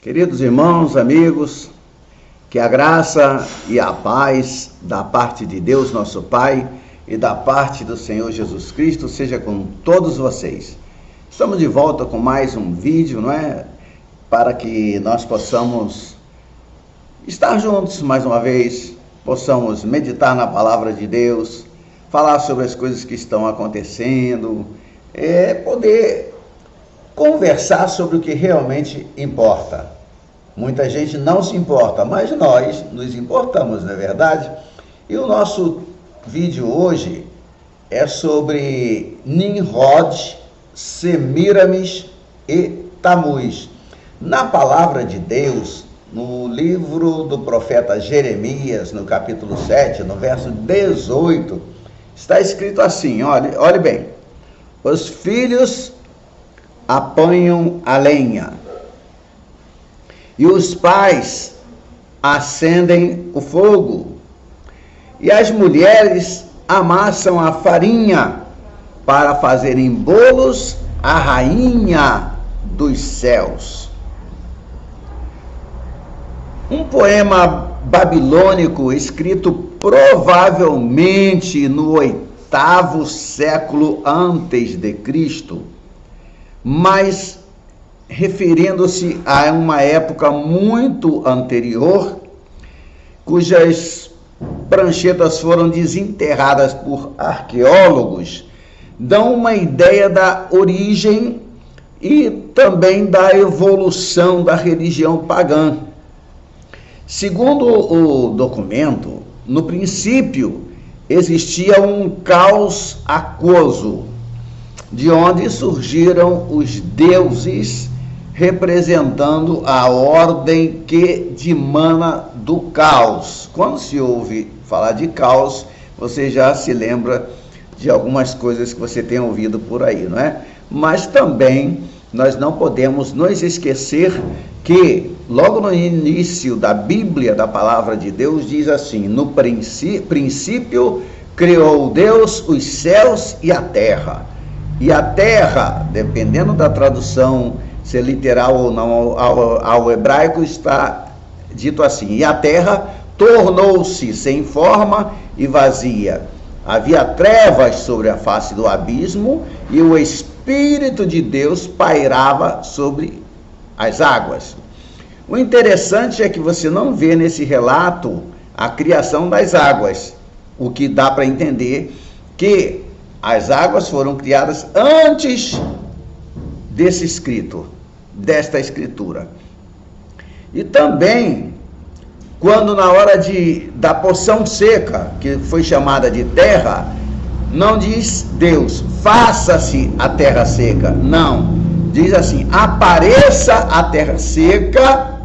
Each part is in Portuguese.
Queridos irmãos, amigos, que a graça e a paz da parte de Deus, nosso Pai, e da parte do Senhor Jesus Cristo seja com todos vocês. Estamos de volta com mais um vídeo, não é? Para que nós possamos estar juntos mais uma vez, possamos meditar na palavra de Deus, falar sobre as coisas que estão acontecendo, poder conversar sobre o que realmente importa. Muita gente não se importa, mas nós nos importamos, não é verdade? E o nosso vídeo hoje é sobre Nimrod, Semíramis e Tamuz. Na palavra de Deus, no livro do profeta Jeremias, no capítulo 7, no verso 18, está escrito assim, olhe bem: os filhos apanham a lenha, e os pais acendem o fogo, e as mulheres amassam a farinha para fazerem bolos à rainha dos céus. Um poema babilônico escrito provavelmente no 8º século antes de Cristo, mas referindo-se a uma época muito anterior, cujas pranchetas foram desenterradas por arqueólogos, dão uma ideia da origem e também da evolução da religião pagã. Segundo o documento, no princípio existia um caos aquoso, de onde surgiram os deuses representando a ordem que dimana do caos. Quando se ouve falar de caos, você já se lembra de algumas coisas que você tem ouvido por aí, não é? Mas também nós não podemos nos esquecer que logo no início da Bíblia, da palavra de Deus, diz assim: no princípio criou Deus os céus e a terra. E a terra, dependendo da tradução, se é literal ou não ao hebraico, está dito assim: e a terra tornou-se sem forma e vazia. Havia trevas sobre a face do abismo, e o Espírito de Deus pairava sobre as águas. O interessante é que você não vê nesse relato a criação das águas, o que dá para entender que as águas foram criadas antes desse escrito, desta escritura. E também, quando na hora da porção seca, que foi chamada de terra, não diz Deus, faça-se a terra seca. Não, diz assim: apareça a terra seca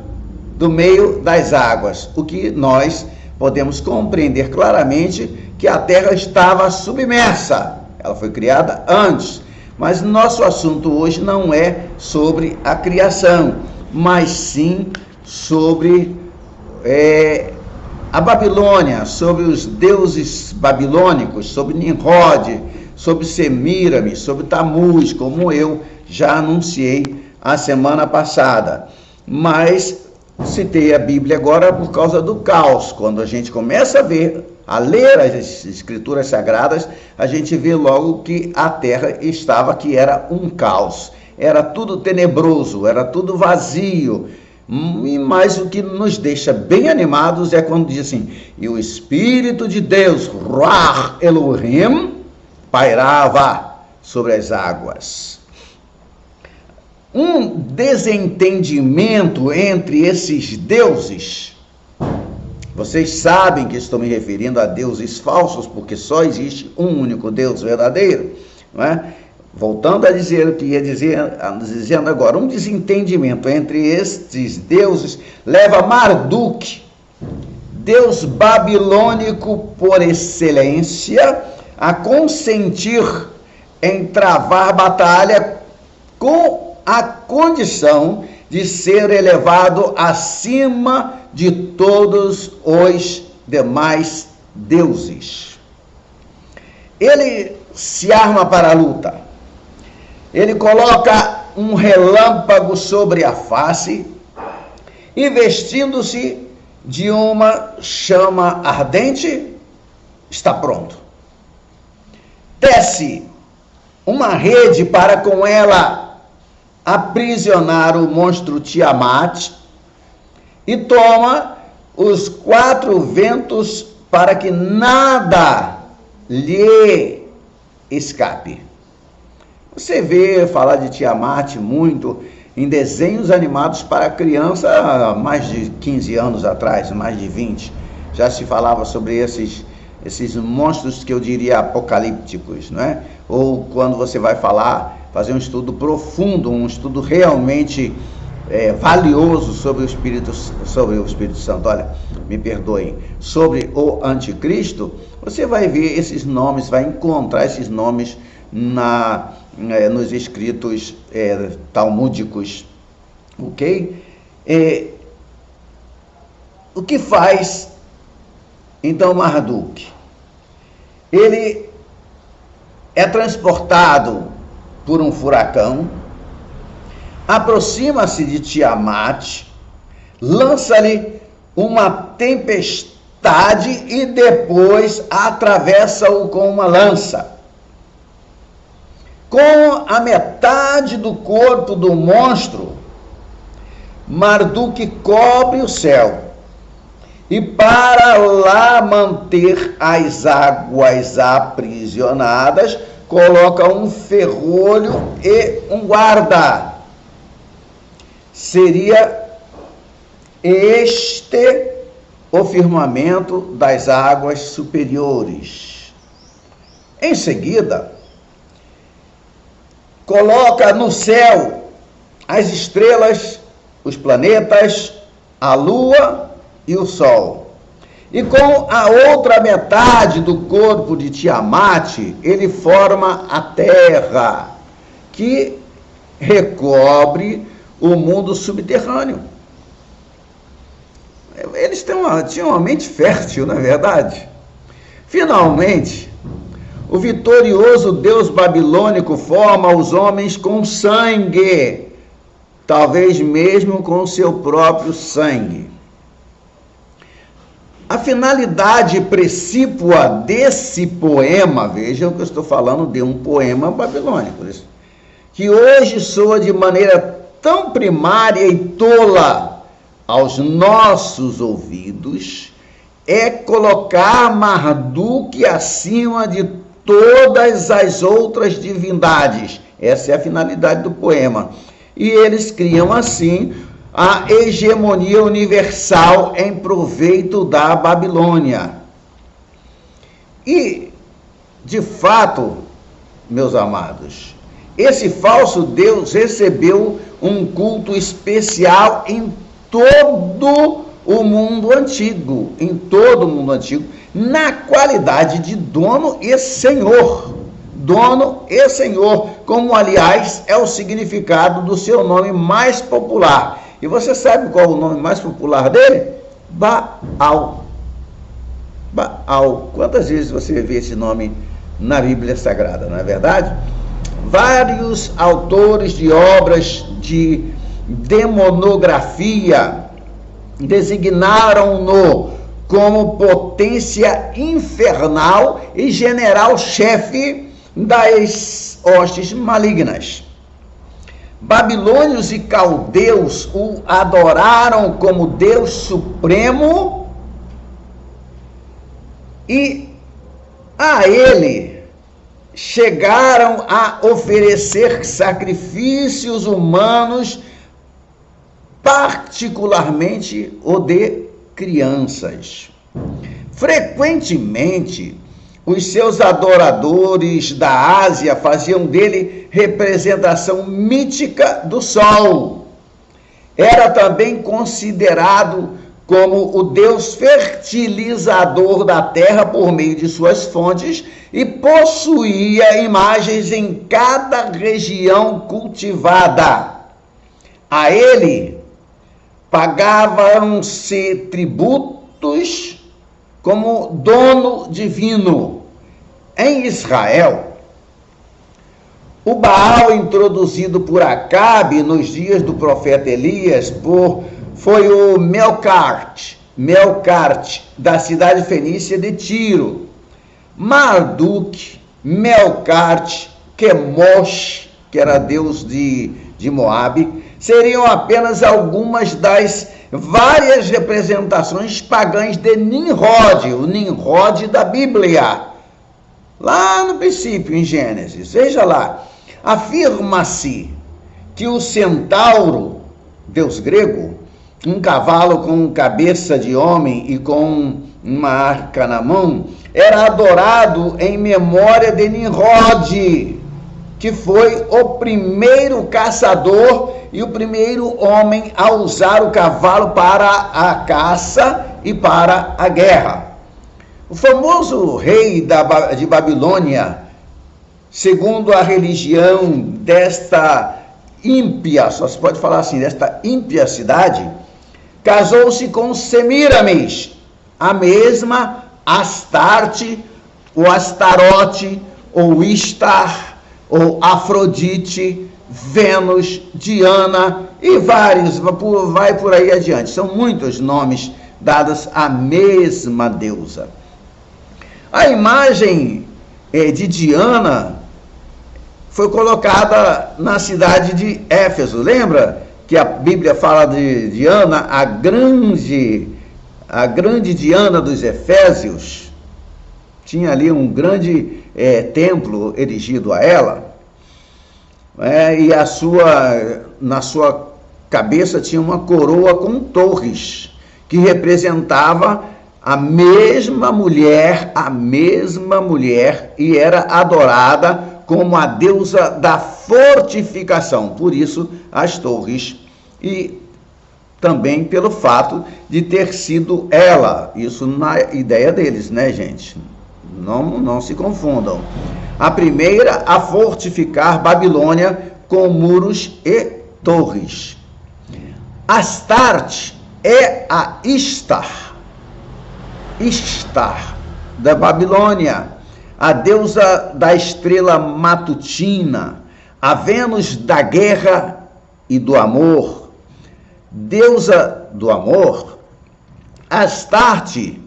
do meio das águas. O que nós podemos compreender claramente que a terra estava submersa. Ela foi criada antes, mas nosso assunto hoje não é sobre a criação, mas sim sobre a Babilônia, sobre os deuses babilônicos, sobre Nimrod, sobre Semíramis, sobre Tamuz, como eu já anunciei a semana passada. Mas citei a Bíblia agora por causa do caos. Quando a gente começa a ler as escrituras sagradas, a gente vê logo que a terra que era um caos, era tudo tenebroso, era tudo vazio. Mas o que nos deixa bem animados é quando diz assim: e o Espírito de Deus, Ruach Elohim, pairava sobre as águas. Um desentendimento entre esses deuses. Vocês sabem que estou me referindo a deuses falsos, porque só existe um único Deus verdadeiro, não é? Voltando a dizer o que ia dizendo agora, um desentendimento entre estes deuses leva Marduk, deus babilônico por excelência, a consentir em travar batalha com a condição de ser elevado acima de todos os demais deuses. Ele se arma para a luta. Ele coloca um relâmpago sobre a face e vestindo-se de uma chama ardente, está pronto. Tece uma rede para com ela aprisionar o monstro Tiamat e toma os 4 ventos para que nada lhe escape. Você vê falar de Tiamat muito em desenhos animados para criança há mais de 15 anos atrás, mais de 20. Já se falava sobre esses monstros que eu diria apocalípticos, não é? Ou quando você vai fazer um estudo profundo, um estudo realmente valioso sobre o Espírito Santo, olha, me perdoem, sobre o Anticristo, você vai ver esses nomes, vai encontrar esses nomes nos escritos talmúdicos, ok? O que faz, então, Marduk? Ele é transportado por um furacão, aproxima-se de Tiamat, lança-lhe uma tempestade e depois atravessa-o com uma lança. Com a metade do corpo do monstro, Marduk cobre o céu e, para lá manter as águas aprisionadas, coloca um ferrolho e um guarda. Seria este o firmamento das águas superiores. Em seguida, coloca no céu as estrelas, os planetas, a lua e o sol. E com a outra metade do corpo de Tiamat, ele forma a terra, que recobre o mundo subterrâneo. Eles tinham uma mente fértil, não é verdade? Finalmente, o vitorioso deus babilônico forma os homens com sangue, talvez mesmo com seu próprio sangue. A finalidade precípua desse poema, vejam que eu estou falando de um poema babilônico, que hoje soa de maneira tão primária e tola aos nossos ouvidos, é colocar Marduk acima de todas as outras divindades. Essa é a finalidade do poema. E eles criam assim a hegemonia universal em proveito da Babilônia. E, de fato, meus amados, esse falso Deus recebeu um culto especial em todo o mundo antigo, na qualidade de dono e senhor. Dono e senhor, como, aliás, é o significado do seu nome mais popular. E você sabe qual é o nome mais popular dele? Baal. Baal. Quantas vezes você vê esse nome na Bíblia Sagrada, não é verdade? Vários autores de obras de demonografia designaram-no como potência infernal e general-chefe das hostes malignas. Babilônios e caldeus o adoraram como Deus supremo e a ele chegaram a oferecer sacrifícios humanos, particularmente o de crianças. Frequentemente, os seus adoradores da Ásia faziam dele representação mítica do sol. Era também considerado como o deus fertilizador da terra por meio de suas fontes e possuía imagens em cada região cultivada. A ele pagavam-se tributos como dono divino. Em Israel, o Baal, introduzido por Acabe nos dias do profeta Elias por foi o Melcarte, da cidade fenícia de Tiro. Marduk, Melcarte, Quemosh, que era deus de Moabe, seriam apenas algumas das várias representações pagãs de Nimrod, o Nimrod da Bíblia. Lá no princípio, em Gênesis, veja lá, afirma-se que o centauro, deus grego, um cavalo com cabeça de homem e com uma arca na mão, era adorado em memória de Nimrod, que foi o primeiro caçador e o primeiro homem a usar o cavalo para a caça e para a guerra. O famoso rei de Babilônia, segundo a religião desta ímpia, só se pode falar assim, desta ímpia cidade, casou-se com Semíramis, a mesma Astarte, ou Astarote, ou Istar, ou Afrodite, Vênus, Diana e vários, vai por aí adiante. São muitos nomes dados à mesma deusa. A imagem de Diana foi colocada na cidade de Éfeso. Lembra que a Bíblia fala de Diana, a grande Diana dos Efésios? Tinha ali um grande templo erigido a ela, e na sua cabeça tinha uma coroa com torres, que representava a mesma mulher, e era adorada como a deusa da fortificação, por isso as torres, e também pelo fato de ter sido ela, isso na ideia deles, né, gente? Não se confundam. A primeira a fortificar Babilônia com muros e torres. Astarte é a Istar da Babilônia, a deusa da estrela matutina, a Vênus da guerra e do amor. Deusa do amor, Astarte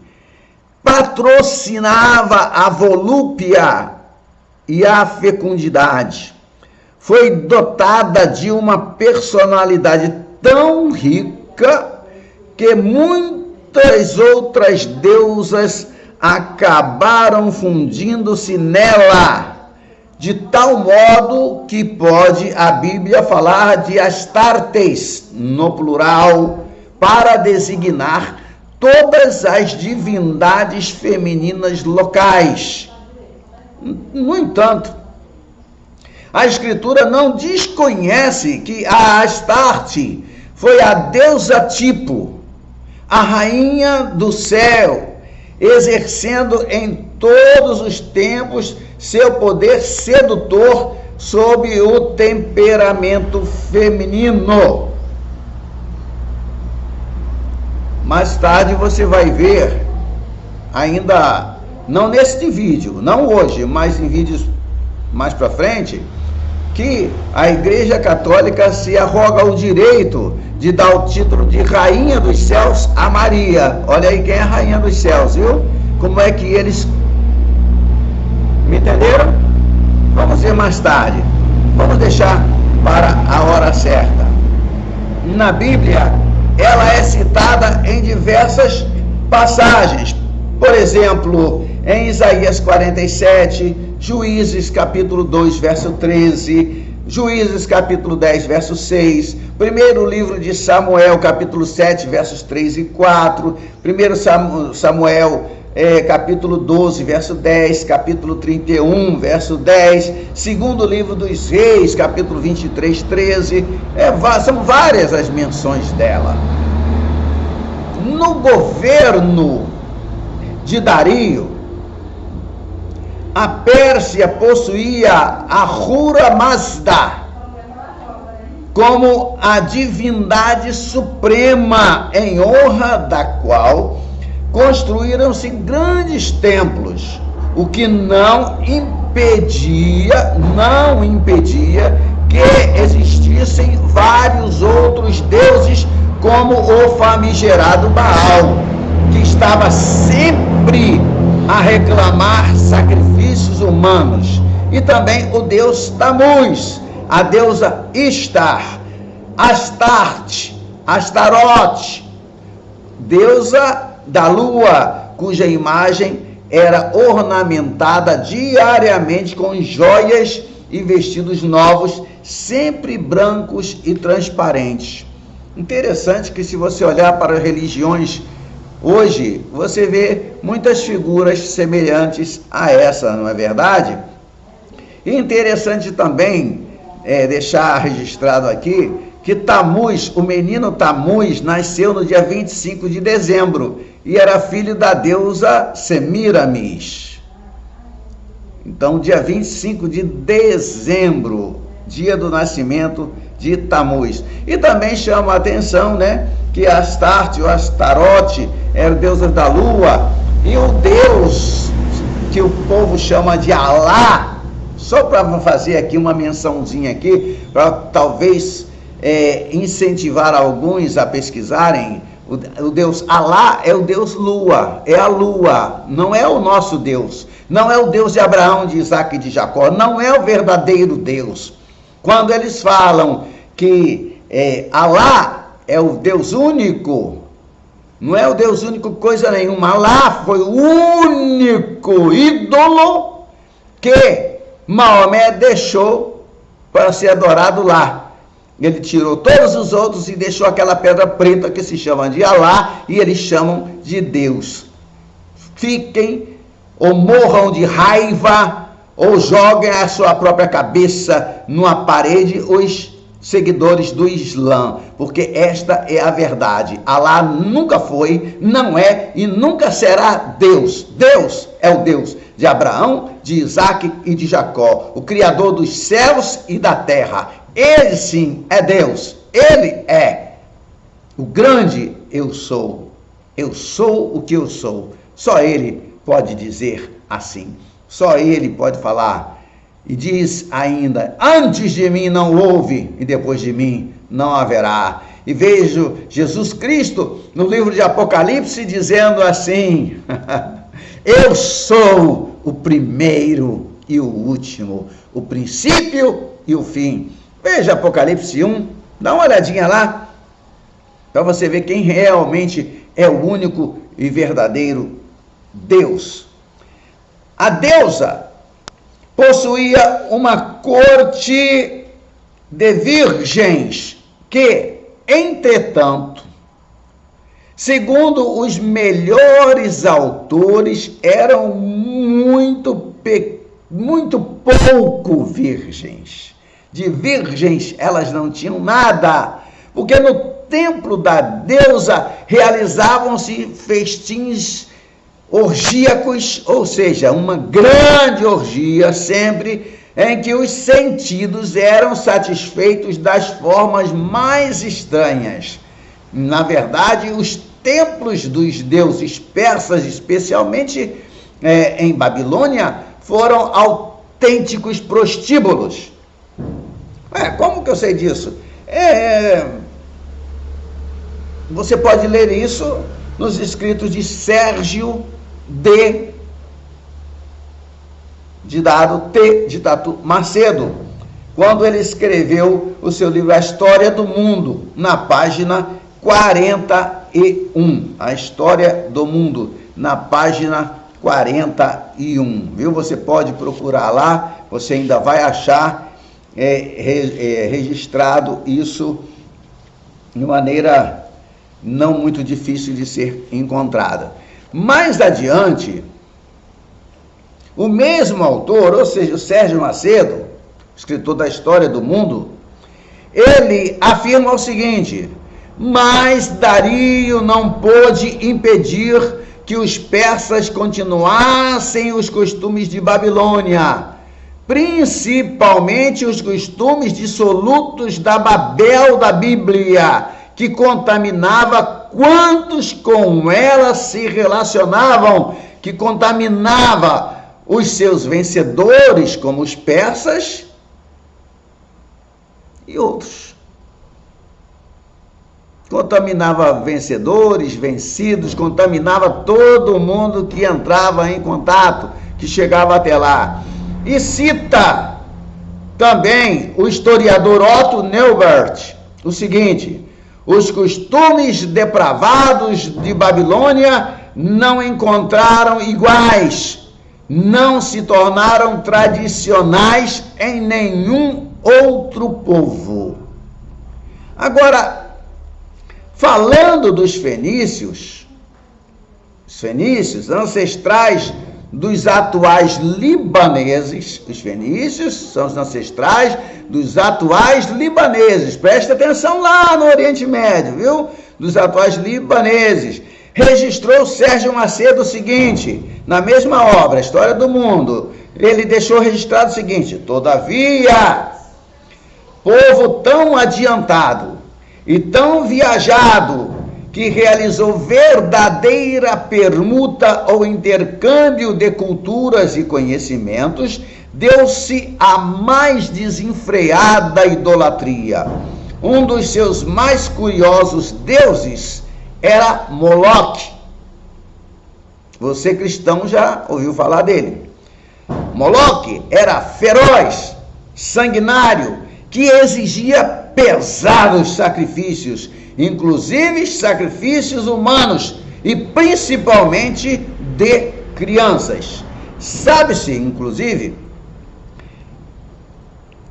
patrocinava a volúpia e a fecundidade. Foi dotada de uma personalidade tão rica que muitas outras deusas acabaram fundindo-se nela, de tal modo que pode a Bíblia falar de Astartes, no plural, para designar todas as divindades femininas locais. No entanto, a Escritura não desconhece que a Astarte foi a deusa tipo, a rainha do céu, exercendo em todos os tempos seu poder sedutor sob o temperamento feminino. Mais tarde você vai ver, ainda não neste vídeo, não hoje, mas em vídeos mais para frente, que a Igreja Católica se arroga o direito de dar o título de Rainha dos Céus a Maria. Olha aí quem é a Rainha dos Céus, viu? Como é que eles... Me entenderam? Vamos ver mais tarde. Vamos deixar para a hora certa. Na Bíblia, ela é citada em diversas passagens. Por exemplo, em Isaías 47, Juízes capítulo 2, verso 13, Juízes capítulo 10, verso 6, primeiro livro de Samuel, capítulo 7, versos 3 e 4, primeiro Samuel, capítulo 12, verso 10, capítulo 31, verso 10, segundo livro dos Reis, capítulo 23, 13, são várias as menções dela. No governo de Dario, a Pérsia possuía a Ahura Mazda como a divindade suprema, em honra da qual construíram-se grandes templos, o que não impedia que existissem vários outros deuses como o famigerado Baal, que estava sempre a reclamar sacrifícios humanos, e também o deus Tamuz, a deusa Istar, Astarte, Astarote, deusa da lua, cuja imagem era ornamentada diariamente com joias e vestidos novos, sempre brancos e transparentes. Interessante que, se você olhar para as religiões hoje, você vê muitas figuras semelhantes a essa, não é verdade? E interessante também deixar registrado aqui que Tamuz, o menino Tamuz, nasceu no dia 25 de dezembro e era filho da deusa Semiramis. Então, dia 25 de dezembro, dia do nascimento de Tamuz. E também chama a atenção, né, que Astarte ou Astarote era deusa da lua, e o deus que o povo chama de Alá, só para fazer aqui uma mençãozinha aqui, para talvez incentivar alguns a pesquisarem, o deus Alá é o deus lua, é a lua, não é o nosso Deus, não é o Deus de Abraão, de Isaac e de Jacó, não é o verdadeiro Deus. Quando eles falam que Alá é o Deus único, não é o Deus único coisa nenhuma. Alá foi o único ídolo que Maomé deixou para ser adorado lá. Ele tirou todos os outros e deixou aquela pedra preta que se chama de Alá, e eles chamam de Deus. Fiquem ou morram de raiva, ou joguem a sua própria cabeça numa parede os seguidores do Islã, porque esta é a verdade. Alá nunca foi, não é e nunca será Deus. Deus é o Deus de Abraão, de Isaac e de Jacó, o Criador dos céus e da terra. Ele sim é Deus, ele é o grande eu sou o que eu sou. Só ele pode dizer assim, só ele pode falar. E diz ainda: antes de mim não houve, e depois de mim não haverá. E vejo Jesus Cristo no livro de Apocalipse dizendo assim: eu sou o primeiro e o último, o princípio e o fim. Veja Apocalipse 1, dá uma olhadinha lá, para você ver quem realmente é o único e verdadeiro Deus. A deusa possuía uma corte de virgens que, entretanto, segundo os melhores autores, eram muito pouco virgens. De virgens elas não tinham nada, porque no templo da deusa realizavam-se festins orgíacos, ou seja, uma grande orgia sempre, em que os sentidos eram satisfeitos das formas mais estranhas. Na verdade, os templos dos deuses persas, especialmente em Babilônia, foram autênticos prostíbulos. Como que eu sei disso? Você pode ler isso nos escritos de Sérgio de Tatu Macedo, quando ele escreveu o seu livro A História do Mundo, na página 41. A História do Mundo, na página 41. Viu? Você pode procurar lá, você ainda vai achar registrado isso de maneira não muito difícil de ser encontrada. Mais adiante, o mesmo autor, ou seja, o Sérgio Macedo, escritor da História do Mundo, ele afirma o seguinte: mas Dario não pôde impedir que os persas continuassem os costumes de Babilônia, principalmente os costumes dissolutos da Babel da Bíblia, que contaminava quantos com ela se relacionavam, que contaminava os seus vencedores, como os persas e outros. contaminava vencedores, vencidos, contaminava todo mundo que entrava em contato, que chegava até lá. E cita também o historiador Otto Neubert o seguinte: os costumes depravados de Babilônia não encontraram iguais, não se tornaram tradicionais em nenhum outro povo. Agora, falando dos fenícios, os fenícios, ancestrais dos atuais libaneses, os fenícios são os ancestrais dos atuais libaneses, presta atenção lá no Oriente Médio, viu? Dos atuais libaneses. Registrou Sérgio Macedo o seguinte, na mesma obra, História do Mundo, ele deixou registrado o seguinte: todavia, povo tão adiantado e tão viajado, que realizou verdadeira permuta ou intercâmbio de culturas e conhecimentos, deu-se a mais desenfreada idolatria. Um dos seus mais curiosos deuses era Moloque. Você cristão já ouviu falar dele. Moloque era feroz, sanguinário, que exigia pesados sacrifícios, inclusive sacrifícios humanos e principalmente de crianças. Sabe-se, inclusive,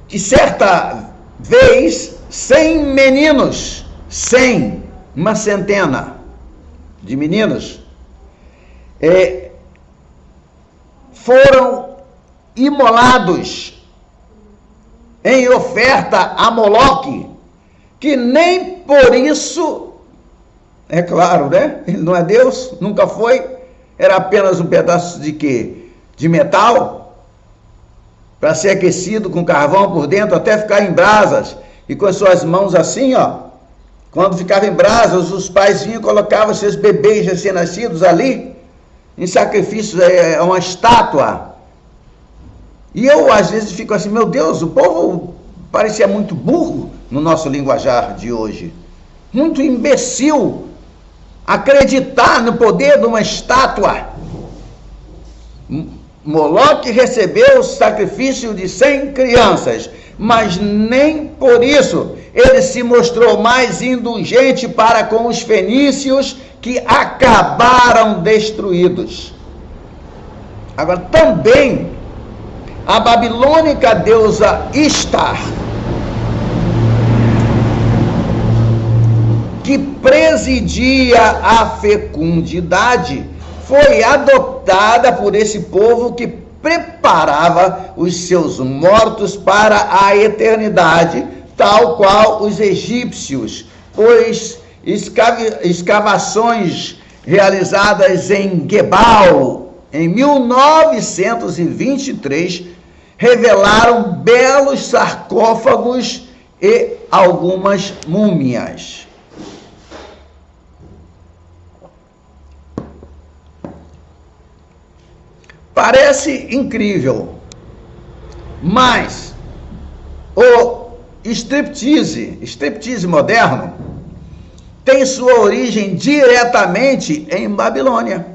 que certa vez 100 meninos, 100, uma centena de meninos, foram imolados em oferta a Moloque, que nem por isso, é claro, né? Ele não é Deus, nunca foi, era apenas um pedaço de quê? De metal, para ser aquecido com carvão por dentro até ficar em brasas, e com as suas mãos assim, ó, quando ficava em brasas, os pais vinham e colocavam seus bebês recém-nascidos ali, em sacrifício a uma estátua. E eu às vezes fico assim, meu Deus, o povo parecia muito burro no nosso linguajar de hoje, muito imbecil, acreditar no poder de uma estátua. Moloque recebeu o sacrifício de 100 crianças, mas nem por isso ele se mostrou mais indulgente para com os fenícios, que acabaram destruídos. Agora, também a babilônica deusa Ishtar, que presidia a fecundidade, foi adotada por esse povo que preparava os seus mortos para a eternidade, tal qual os egípcios, pois escavações realizadas em Gebal em 1923 revelaram belos sarcófagos e algumas múmias. Parece incrível, mas o striptease moderno, tem sua origem diretamente em Babilônia,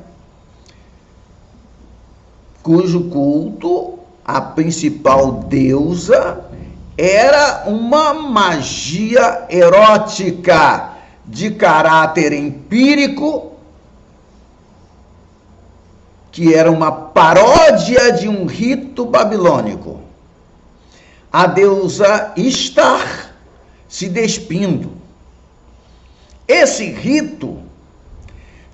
cujo culto, a principal deusa, era uma magia erótica de caráter empírico, que era uma paródia de um rito babilônico. A deusa Ishtar se despindo. Esse rito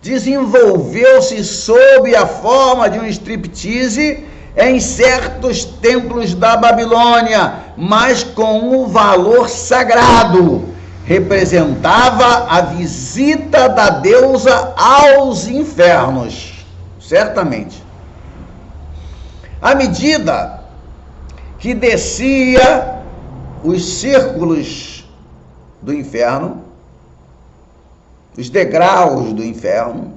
desenvolveu-se sob a forma de um striptease em certos templos da Babilônia, mas com um valor sagrado. Representava a visita da deusa aos infernos, certamente. À medida que descia os círculos do inferno, os degraus do inferno,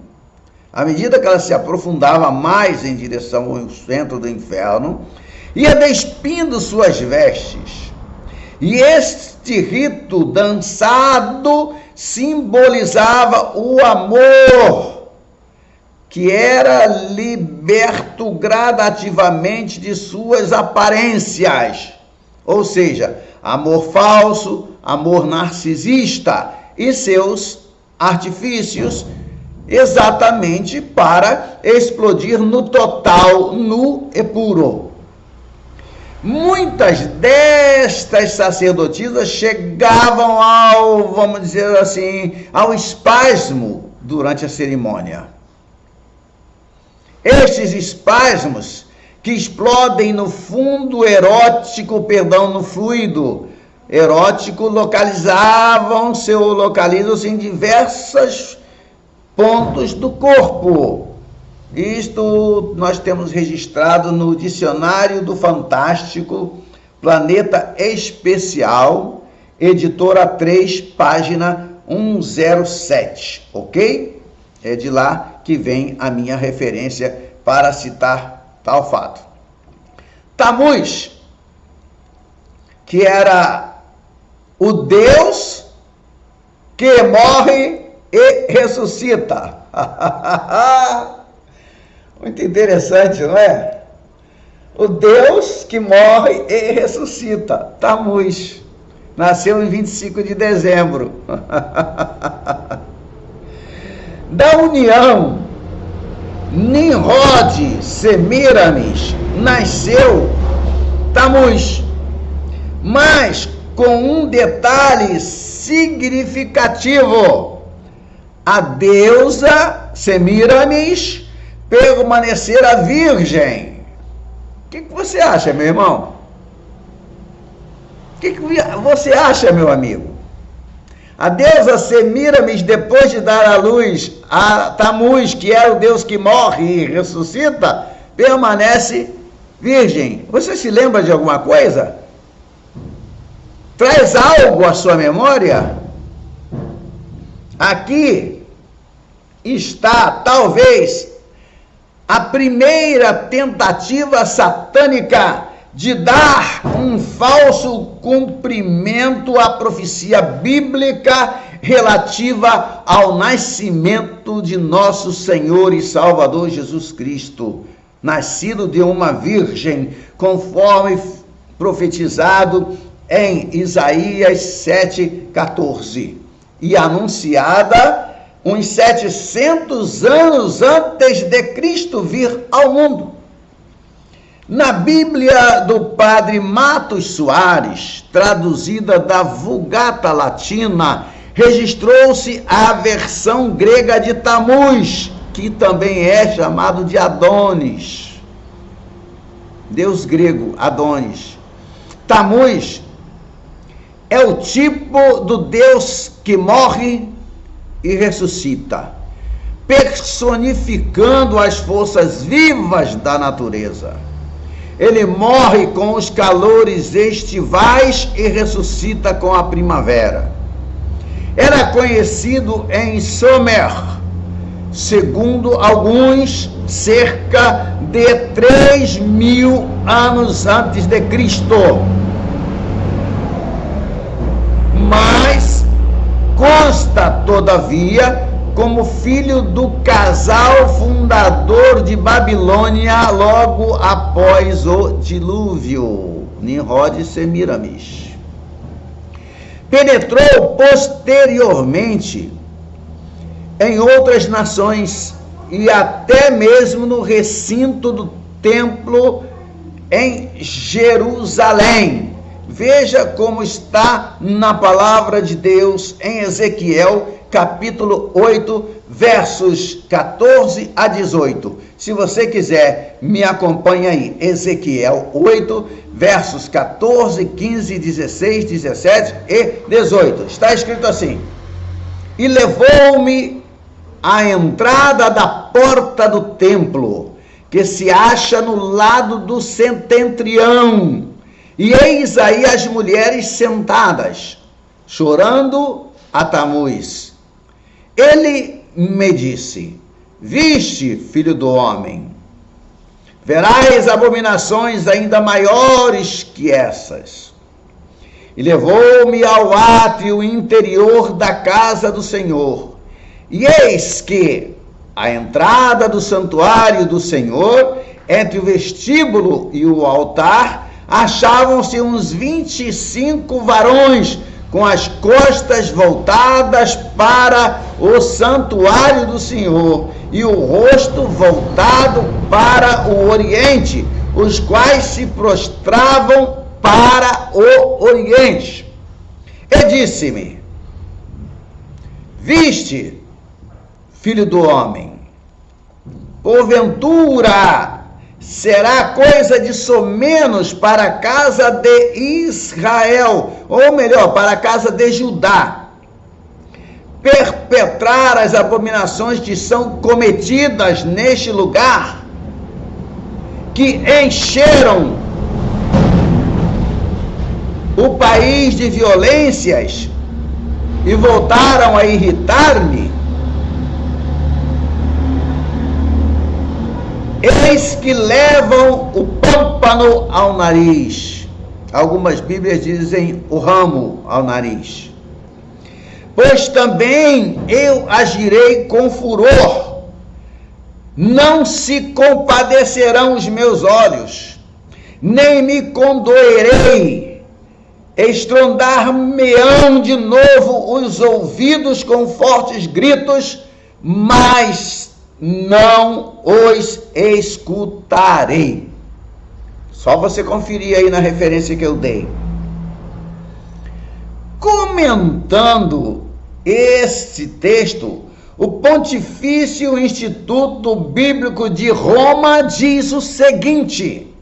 à medida que ela se aprofundava mais em direção ao centro do inferno, ia despindo suas vestes. E este rito dançado simbolizava o amor, que era liberto gradativamente de suas aparências, ou seja, amor falso, amor narcisista e seus artifícios, exatamente para explodir no total, nu e puro. Muitas destas sacerdotisas chegavam ao, vamos dizer assim, ao espasmo durante a cerimônia. Estes espasmos que explodem no fundo erótico, no fluido erótico, localizam-se em diversos pontos do corpo. Isto nós temos registrado no Dicionário do Fantástico, Planeta Especial, editora 3, página 107, ok? É de lá que vem a minha referência para citar tal fato. Tammuz, que era o Deus que morre e ressuscita. Muito interessante, não é? O Deus que morre e ressuscita. Tammuz. Nasceu em 25 de dezembro. Da união Nimrod Semiramis nasceu Tammuz, mas com um detalhe significativo: a deusa Semiramis permanecerá virgem. O que você acha, meu irmão? O que você acha, meu amigo? A deusa Semiramis, depois de dar à luz a Tammuz, que era o Deus que morre e ressuscita, permanece virgem. Você se lembra de alguma coisa? Traz algo à sua memória? Aqui está, talvez, a primeira tentativa satânica de dar um falso cumprimento à profecia bíblica relativa ao nascimento de nosso Senhor e Salvador Jesus Cristo, nascido de uma virgem, conforme profetizado em Isaías 7,14, e anunciada uns 700 anos antes de Cristo vir ao mundo. Na Bíblia do padre Matos Soares, traduzida da Vulgata Latina, registrou-se a versão grega de Tammuz, que também é chamado de Adonis. Deus grego, Adonis. Tammuz é o tipo do Deus que morre e ressuscita, personificando as forças vivas da natureza. Ele morre com os calores estivais e ressuscita com a primavera. Era conhecido em Sumer, segundo alguns, cerca de 3.000 anos antes de Cristo. Mas consta, todavia, como filho do casal fundador de Babilônia logo após o dilúvio, Nimrod e Semiramis. Penetrou posteriormente em outras nações e até mesmo no recinto do templo em Jerusalém. Veja como está na palavra de Deus em Ezequiel, capítulo 8, versos 14 a 18. Se você quiser, me acompanhe aí. Ezequiel 8, versos 14, 15, 16, 17 e 18. Está escrito assim: e levou-me à entrada da porta do templo, que se acha no lado do setentrião, e eis aí as mulheres sentadas, chorando a Tammuz. Ele me disse: viste, filho do homem, verás abominações ainda maiores que essas. e levou-me ao átrio interior da casa do Senhor. E eis que, à entrada do santuário do Senhor, entre o vestíbulo e o altar, achavam-se uns 25 varões, com as costas voltadas para o santuário do Senhor, e o rosto voltado para o oriente, os quais se prostravam para o oriente. E disse-me: viste, filho do homem, porventura será coisa de somenos para a casa de Israel, ou melhor, para a casa de Judá, perpetrar as abominações que são cometidas neste lugar, que encheram o país de violências e voltaram a irritar-me? Eis que levam o pâmpano ao nariz. Algumas Bíblias dizem o ramo ao nariz. Pois também eu agirei com furor, não se compadecerão os meus olhos, nem me condoerei, estrondar-me-ão de novo os ouvidos com fortes gritos, mas não os escutarei. Só você conferir aí na referência que eu dei. Comentando este texto, o Pontifício Instituto Bíblico de Roma diz o seguinte: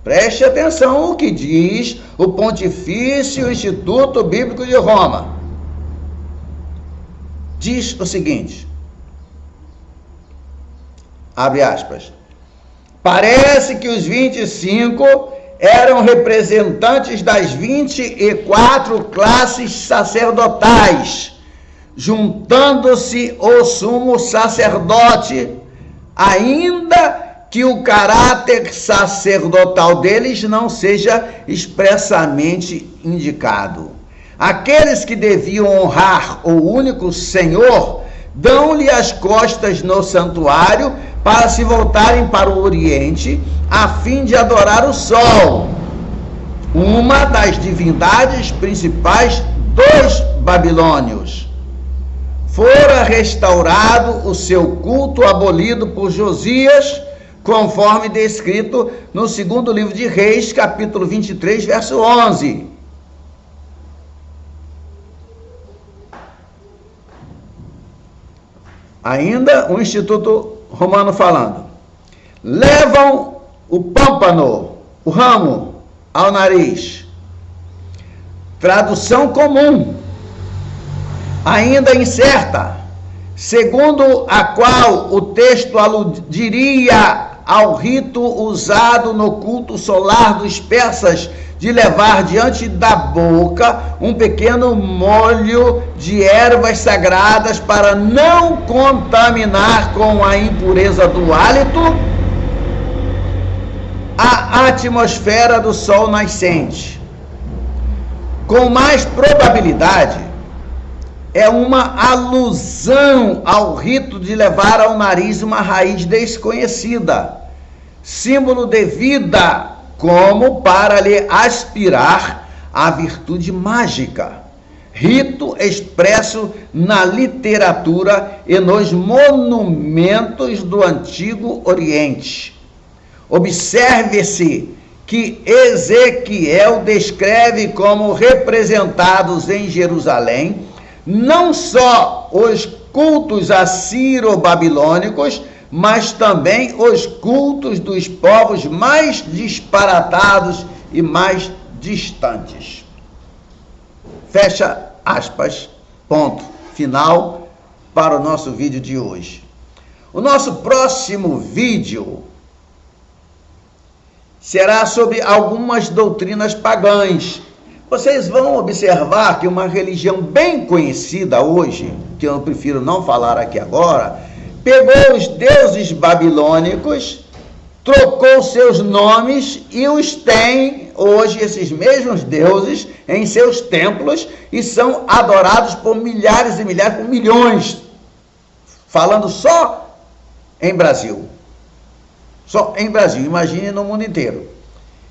preste atenção o que diz o Pontifício Instituto Bíblico de Roma. Diz o seguinte, abre aspas: parece que os 25 eram representantes das 24 classes sacerdotais, juntando-se o sumo sacerdote, ainda que o caráter sacerdotal deles não seja expressamente indicado. Aqueles que deviam honrar o único Senhor dão-lhe as costas no santuário para se voltarem para o Oriente, a fim de adorar o Sol, uma das divindades principais dos babilônios. Fora restaurado o seu culto abolido por Josias, conforme descrito no segundo livro de Reis, capítulo 23, verso 11. Ainda o Instituto Romano falando: levam o pâmpano, o ramo, ao nariz. Tradução comum, ainda incerta, segundo a qual o texto aludiria ao rito usado no culto solar dos persas de levar diante da boca um pequeno molho de ervas sagradas para não contaminar com a impureza do hálito a atmosfera do sol nascente. Com mais probabilidade, é uma alusão ao rito de levar ao nariz uma raiz desconhecida, símbolo de vida, como para lhe aspirar a virtude mágica, rito expresso na literatura e nos monumentos do Antigo Oriente. Observe-se que Ezequiel descreve como representados em Jerusalém não só os cultos assiro-babilônicos, mas também os cultos dos povos mais disparatados e mais distantes. Fecha aspas, ponto final para o nosso vídeo de hoje. O nosso próximo vídeo será sobre algumas doutrinas pagãs. Vocês vão observar que uma religião bem conhecida hoje, que eu prefiro não falar aqui agora, pegou os deuses babilônicos trocou seus nomes e os tem hoje, esses mesmos deuses, em seus templos e são adorados por milhares e milhares, por milhões, falando só em Brasil. Só em Brasil, imagine no mundo inteiro.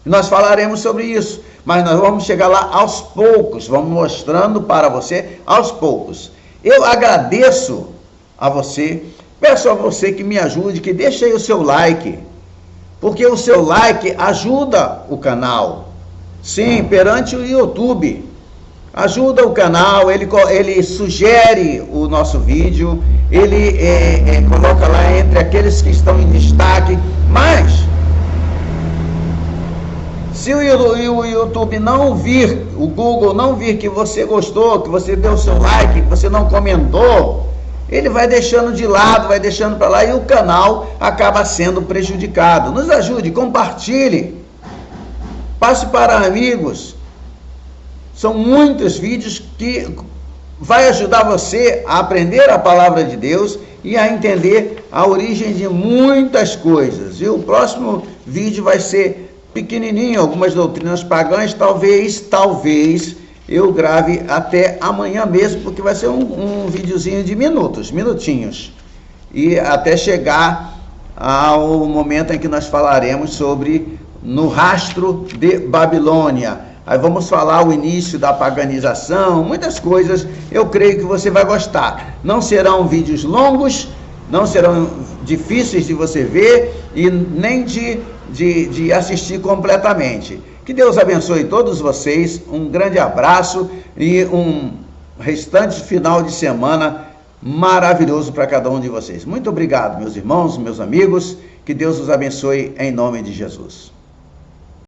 Nós falaremos sobre isso, mas nós vamos chegar lá aos poucos, vamos mostrando para você aos poucos. Eu agradeço a você, peço a você que me ajude, que deixe aí o seu like, porque o seu like ajuda o canal. Sim, perante o YouTube. Ajuda o canal, ele sugere o nosso vídeo, ele coloca lá entre aqueles que estão em destaque. Mas, se o YouTube não vir, o Google não vir que você gostou, que você deu o seu like, que você não comentou, ele vai deixando de lado, vai deixando para lá e o canal acaba sendo prejudicado. Nos ajude, compartilhe, passe para amigos. São muitos vídeos que vai ajudar você a aprender a palavra de Deus e a entender a origem de muitas coisas. E o próximo vídeo vai ser pequenininho, algumas doutrinas pagãs, talvez eu grave até amanhã mesmo, porque vai ser um videozinho de minutinhos, e até chegar ao momento em que nós falaremos sobre no rastro de Babilônia. Aí vamos falar o início da paganização, muitas coisas, eu creio que você vai gostar. Não serão vídeos longos, não serão difíceis de você ver e nem de assistir completamente. Que Deus abençoe todos vocês, um grande abraço e um restante final de semana maravilhoso para cada um de vocês. Muito obrigado, meus irmãos, meus amigos, que Deus os abençoe em nome de Jesus.